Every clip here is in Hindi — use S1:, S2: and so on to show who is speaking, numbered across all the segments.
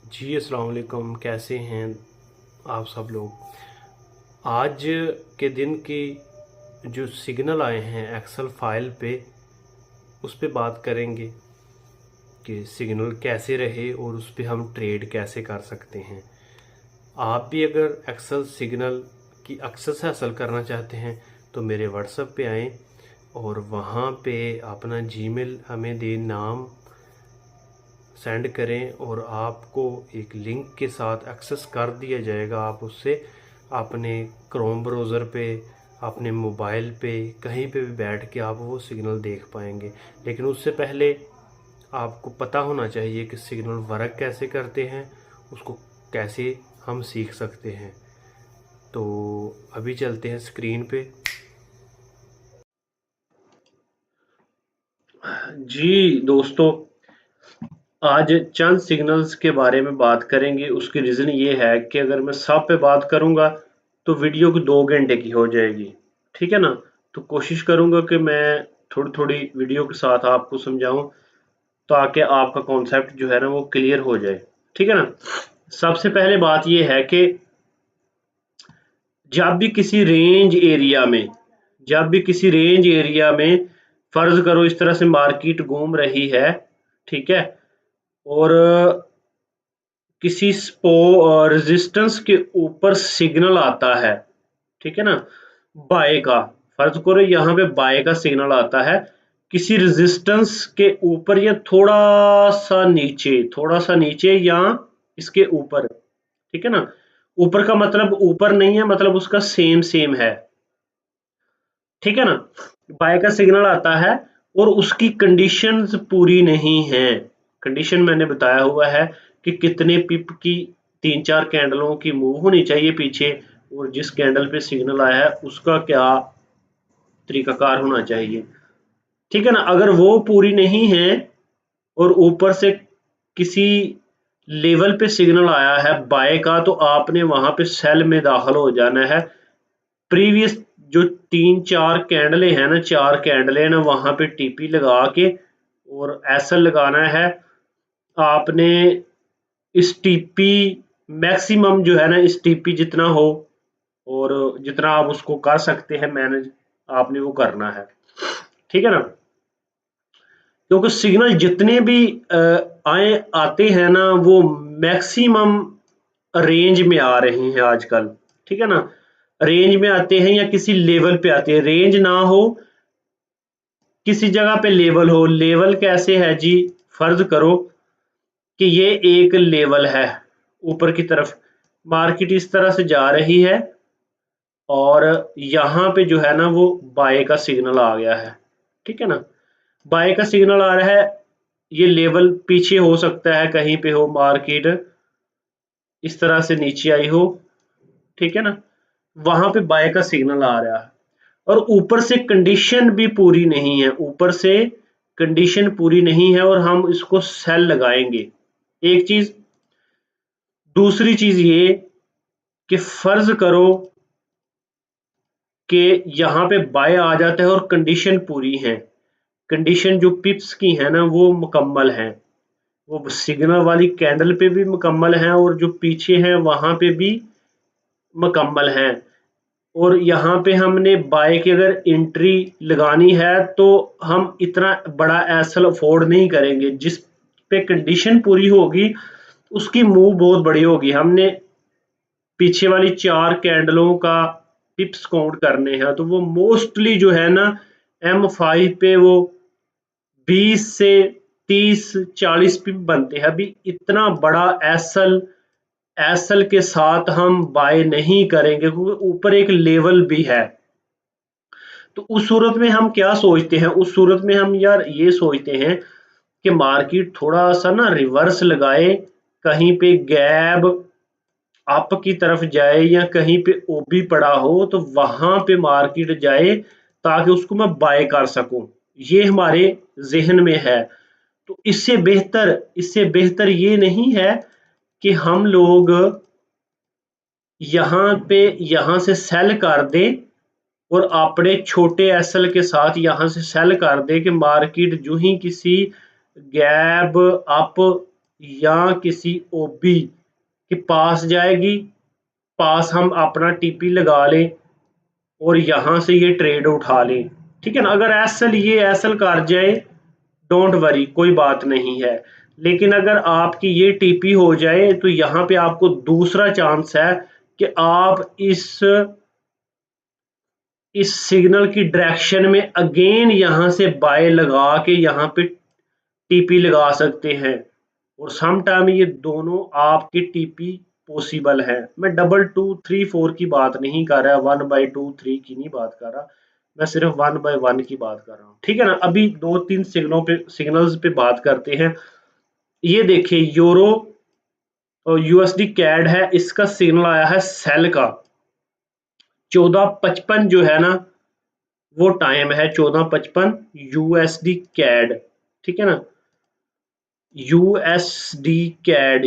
S1: जी अस्सलाम वालेकुम, कैसे हैं आप सब लोग। आज के दिन की जो सिग्नल आए हैं एक्सेल फाइल पे, उस पे बात करेंगे कि सिग्नल कैसे रहे और उस पे हम ट्रेड कैसे कर सकते हैं। आप भी अगर एक्सेल सिग्नल की एक्सेस हासिल करना चाहते हैं तो मेरे व्हाट्सएप पे आएँ और वहाँ पे अपना जीमेल हमें दे, नाम सेंड करें और आपको एक लिंक के साथ एक्सेस कर दिया जाएगा। आप उससे अपने क्रोम ब्राउज़र पे, अपने मोबाइल पे, कहीं पे भी बैठ के आप वो सिग्नल देख पाएंगे। लेकिन उससे पहले आपको पता होना चाहिए कि सिग्नल वर्क कैसे करते हैं, उसको कैसे हम सीख सकते हैं। तो अभी चलते हैं स्क्रीन पे। जी दोस्तों, आज चंद सिग्नल्स के बारे में बात करेंगे। उसकी रीज़न ये है कि अगर मैं सब पे बात करूंगा तो वीडियो को 2 घंटे की हो जाएगी, ठीक है ना। तो कोशिश करूंगा कि मैं थोड़ी थोड़ी वीडियो के साथ आपको समझाऊं ताकि आपका कॉन्सेप्ट जो है ना वो क्लियर हो जाए, ठीक है ना। सबसे पहले बात ये है कि जब भी किसी रेंज एरिया में जब भी किसी रेंज एरिया में फर्ज करो इस तरह से मार्केट घूम रही है, ठीक है, और किसी रेजिस्टेंस के ऊपर सिग्नल आता है, ठीक है ना, बाय का। फर्ज करो यहाँ पे बाय का सिग्नल आता है किसी रेजिस्टेंस के ऊपर या थोड़ा सा नीचे या इसके ऊपर, ठीक है ना। ऊपर का मतलब ऊपर नहीं है, मतलब उसका सेम सेम है, ठीक है ना। बाय का सिग्नल आता है और उसकी कंडीशंस पूरी नहीं है। कंडीशन मैंने बताया हुआ है कि कितने पिप की 3-4 कैंडलों की मूव होनी चाहिए पीछे, और जिस कैंडल पे सिग्नल आया है उसका क्या तरीकाकार होना चाहिए, ठीक है ना। अगर वो पूरी नहीं है और ऊपर से किसी लेवल पे सिग्नल आया है बाय का, तो आपने वहां पे सेल में दाखिल हो जाना है। प्रीवियस जो 3-4 कैंडले हैं ना, 4 कैंडले ना, वहां पे टीपी लगा के और एसएल लगाना है आपने। इस टीपी मैक्सिमम जो है ना, इस टीपी जितना हो और जितना आप उसको कर सकते हैं मैनेज, आपने वो करना है, ठीक है ना। क्योंकि सिग्नल जितने भी आए आते हैं ना, वो मैक्सिमम रेंज में आ रहे हैं आजकल, ठीक है ना। रेंज में आते हैं या किसी लेवल पे आते हैं। रेंज ना हो, किसी जगह पे लेवल हो। लेवल कैसे है जी, फर्ज करो कि ये एक लेवल है, ऊपर की तरफ मार्केट इस तरह से जा रही है और यहाँ पे जो है ना वो बाय का सिग्नल आ गया है, ठीक है ना। बाय का सिग्नल आ रहा है, ये लेवल पीछे हो सकता है, कहीं पे हो मार्केट इस तरह से नीचे आई हो, ठीक है ना, वहां पे बाय का सिग्नल आ रहा है और ऊपर से कंडीशन भी पूरी नहीं है, ऊपर से कंडीशन पूरी नहीं है और हम इसको सेल लगाएंगे। एक चीज। दूसरी चीज ये कि फर्ज करो कि यहाँ पे बाय आ जाता है और कंडीशन पूरी है। कंडीशन जो पिप्स की है ना वो मुकम्मल है, वो सिग्नल वाली कैंडल पे भी मुकम्मल है और जो पीछे है वहां पे भी मुकम्मल है। और यहाँ पे हमने बाय की अगर एंट्री लगानी है तो हम इतना बड़ा एसल अफोर्ड नहीं करेंगे। जिस पे कंडीशन पूरी होगी उसकी मूव बहुत बड़ी होगी। हमने पीछे वाली 4 कैंडलों का पिप्स काउंट करने हैं, तो वो मोस्टली जो है ना M5 पे वो 20 से 30-40 पिप बनते हैं। अभी इतना बड़ा एसल एसल के साथ हम बाय नहीं करेंगे क्योंकि ऊपर एक लेवल भी है। तो उस सूरत में हम क्या सोचते हैं, उस सूरत में हम यार ये सोचते हैं कि मार्केट थोड़ा सा ना रिवर्स लगाए, कहीं पे गैप अप की तरफ जाए या कहीं पे ओबी पड़ा हो तो वहां पे मार्केट जाए ताकि उसको मैं बाय कर सकूं। ये हमारे जहन में है। तो इससे बेहतर ये नहीं है कि हम लोग यहाँ से सेल कर दें और अपने छोटे एसएल के साथ यहाँ से सेल कर दे कि मार्केट जो ही किसी गैप अप या किसी ओबी के पास जाएगी, पास हम अपना टीपी लगा लें और यहां से ये ट्रेड उठा लें, ठीक है ना। अगर एसएल ये एसएल कर जाए, डोंट वरी, कोई बात नहीं है। लेकिन अगर आपकी ये टीपी हो जाए तो यहाँ पे आपको दूसरा चांस है कि आप इस सिग्नल की डायरेक्शन में अगेन यहां से बाय लगा के यहाँ पे टीपी लगा सकते हैं, और सम टाइम ये दोनों आपके टीपी पॉसिबल है। मैं डबल 2 3 4 की बात नहीं कर रहा, 1/2 3 की नहीं बात कर रहा, मैं सिर्फ 1/1 की बात कर रहा हूँ, ठीक है ना। अभी 2-3 सिग्नल्स पे बात करते हैं। ये देखिए यूरो और यूएसडी कैड है, इसका सिग्नल आया है सेल का 14:55 जो है ना वो टाइम है 14:55 यूएसडी कैड, ठीक है ना। यूएसडी कैड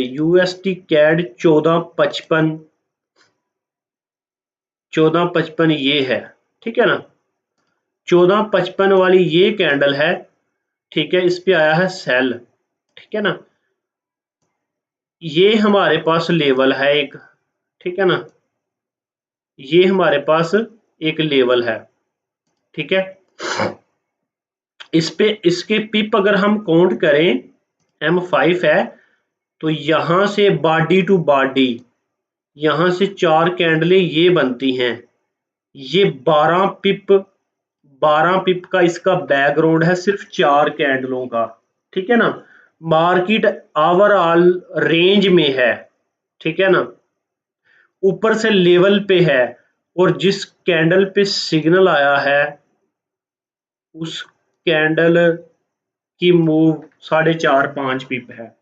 S1: 14:55 ये है, ठीक है ना। 14:55 वाली ये कैंडल है, ठीक है, इस पे आया है सेल, ठीक है ना। ये हमारे पास लेवल है एक, ठीक है ना, ये हमारे पास एक लेवल है, ठीक है। इस पे इसके पिप अगर हम काउंट करें, M5 है, तो यहां से बॉडी टू बॉडी यहां से 4 कैंडलें ये बनती हैं, ये 12 पिप का इसका बैकग्राउंड है, सिर्फ 4 कैंडलों का, ठीक है ना। मार्केट ओवरऑल रेंज में है, ठीक है ना, ऊपर से लेवल पे है, और जिस कैंडल पे सिग्नल आया है उस कैंडल की मूव 4.5-5 पिप है।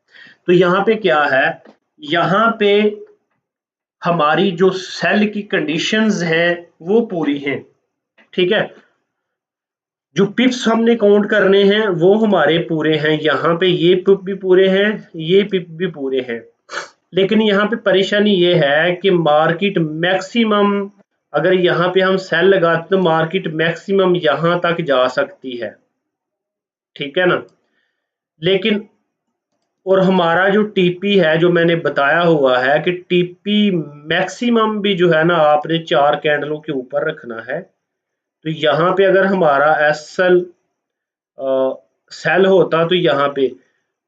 S1: तो यहाँ पे क्या है, यहाँ पे हमारी जो सेल की कंडीशंस है वो पूरी हैं, ठीक है। जो पिप्स हमने काउंट करने हैं वो हमारे पूरे हैं, यहाँ पे ये पिप भी पूरे हैं, ये पिप भी पूरे हैं। लेकिन यहाँ पे परेशानी ये है कि मार्केट मैक्सिमम, अगर यहाँ पे हम सेल लगाते तो मार्केट मैक्सिमम यहाँ तक जा सकती है, ठीक है ना। लेकिन और हमारा जो टीपी है जो मैंने बताया हुआ है कि टीपी मैक्सिमम भी जो है ना आपने 4 कैंडलों के ऊपर रखना है। तो यहाँ पे अगर हमारा एसएल सेल होता तो यहाँ पे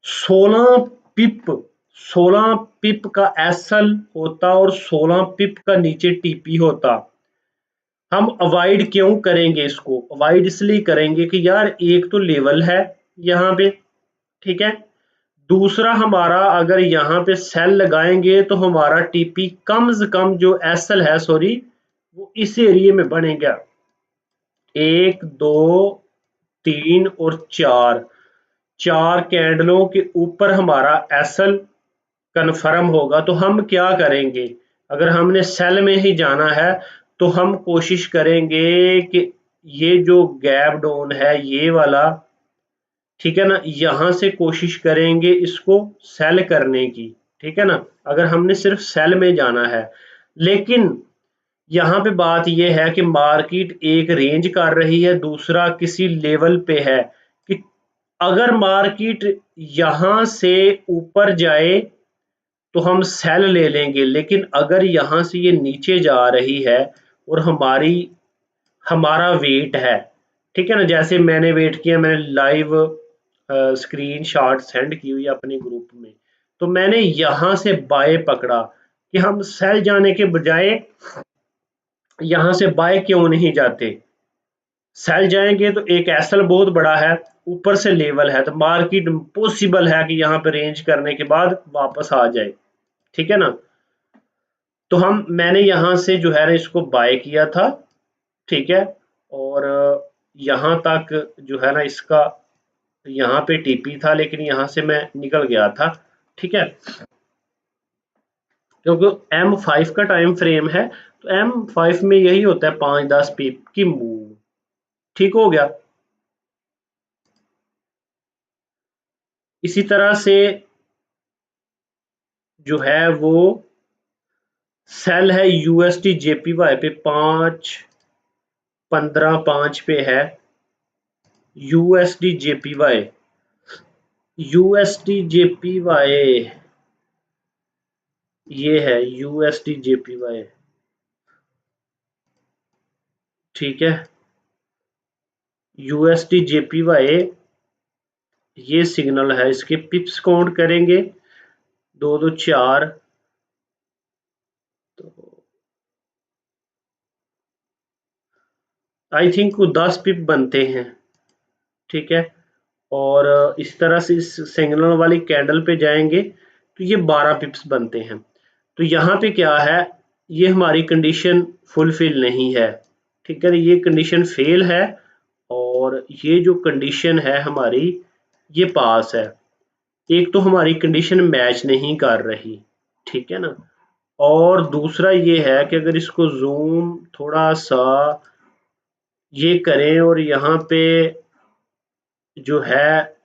S1: 16 पिप 16 पिप का एसएल होता और 16 पिप का नीचे टीपी होता। हम अवॉइड क्यों करेंगे इसको, अवॉइड इसलिए करेंगे कि यार एक तो लेवल है यहाँ पे, ठीक है, दूसरा हमारा अगर यहाँ पे सेल लगाएंगे तो हमारा टीपी कम से कम जो एसएल है सॉरी वो इस एरिए में बनेगा, 1 2 3 और 4 कैंडलों के ऊपर हमारा एसएल कन्फर्म होगा। तो हम क्या करेंगे, अगर हमने सेल में ही जाना है तो हम कोशिश करेंगे कि ये जो गैप डाउन है ये वाला, ठीक है ना, यहां से कोशिश करेंगे इसको सेल करने की, ठीक है ना, अगर हमने सिर्फ सेल में जाना है। लेकिन यहाँ पे बात यह है कि मार्केट एक रेंज कर रही है, दूसरा किसी लेवल पे है, कि अगर मार्केट यहां से ऊपर जाए तो हम सेल ले लेंगे, लेकिन अगर यहाँ से ये नीचे जा रही है और हमारा वेट है, ठीक है ना, जैसे मैंने वेट किया, मैंने लाइव स्क्रीन शॉट सेंड की हुई अपने ग्रुप में, तो मैंने यहाँ से बाय पकड़ा कि हम सेल जाने के बजाय यहाँ से बाय क्यों नहीं जाते, सेल जाएंगे तो एक एसएल बहुत बड़ा है, ऊपर से लेवल है, तो मार्केट पॉसिबल है कि यहाँ पे रेंज करने के बाद वापस आ जाए, ठीक है ना। तो मैंने यहाँ से जो है ना इसको बाय किया था, ठीक है, और यहाँ तक जो है ना इसका यहाँ पे टीपी था, लेकिन यहाँ से मैं निकल गया था, ठीक है, क्योंकि M5 का टाइम फ्रेम है, तो M5 में यही होता है 5-10 पिप की मूव, ठीक हो गया। इसी तरह से जो है वो सेल है यूएसडी जेपीवाई पे 5-15-5 पे है यूएसडी जेपीवाई, USDJPY, ये है USDJPY, ठीक है। USDJPY ये सिग्नल है, इसके पिप्स काउंट करेंगे 2 2 4, तो आई थिंक 10 पिप बनते हैं, ठीक है। और इस तरह से इस सिग्नल वाली कैंडल पे जाएंगे तो ये 12 पिप्स बनते हैं। तो यहाँ पे क्या है, ये हमारी कंडीशन फुलफिल नहीं है, ठीक है, ये कंडीशन फेल है, और ये जो कंडीशन है हमारी ये पास है। एक तो हमारी कंडीशन मैच नहीं कर रही, ठीक है ना। और दूसरा ये है कि अगर इसको जूम थोड़ा सा ये करें और यहाँ पे जो है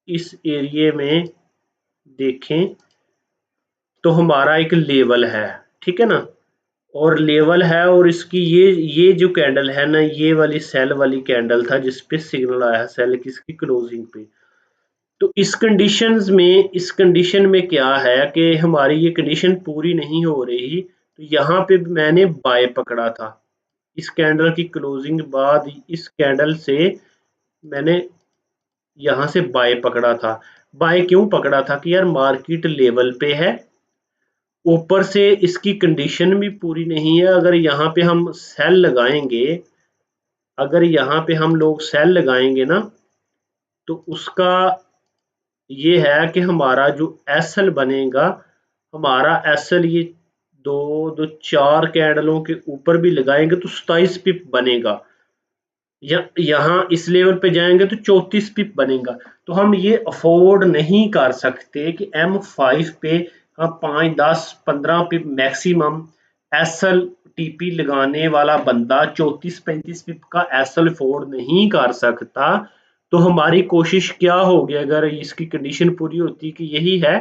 S1: इस एरिए में देखें तो हमारा एक लेवल है, ठीक है ना, और लेवल है, और इसकी ये जो कैंडल है ना, ये वाली सेल वाली कैंडल था जिसपे सिग्नल आया है सेल की इसकी क्लोजिंग पे। तो इस कंडीशन में क्या है कि हमारी ये कंडीशन पूरी नहीं हो रही, तो यहाँ पे मैंने बाय पकड़ा था, इस कैंडल की क्लोजिंग बाद इस कैंडल से मैंने यहाँ से बाय पकड़ा था। बाय क्यों पकड़ा था कि यार मार्केट लेवल पे है, ऊपर से इसकी कंडीशन भी पूरी नहीं है। अगर यहाँ पे हम सेल लगाएंगे, अगर यहाँ पे हम लोग सेल लगाएंगे ना, तो उसका ये है कि हमारा जो एसएल बनेगा, हमारा एसएल ये 2 2 4 कैंडलों के ऊपर भी लगाएंगे तो 27 पिप बनेगा, यहाँ इस लेवल पे जाएंगे तो 34 पिप बनेगा। तो हम ये अफोर्ड नहीं कर सकते कि M5 पे हम 5 10 15 पिप मैक्सिमम एसएल टीपी लगाने वाला बंदा 34 35 पिप का एसएल अफोर्ड नहीं कर सकता। तो हमारी कोशिश क्या होगी, अगर इसकी कंडीशन पूरी होती कि यही है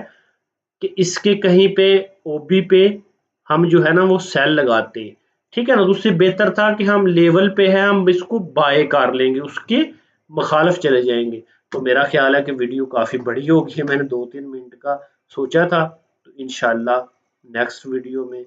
S1: कि इसके कहीं पे ओबी पे हम जो है ना वो सेल लगाते, ठीक है ना, तो उससे बेहतर था कि हम लेवल पे है हम इसको बाय कर लेंगे, उसके मुखालिफ चले जाएंगे। तो मेरा ख्याल है कि वीडियो काफ़ी बड़ी होगी, मैंने 2-3 मिनट का सोचा था। तो इंशाल्लाह नेक्स्ट वीडियो में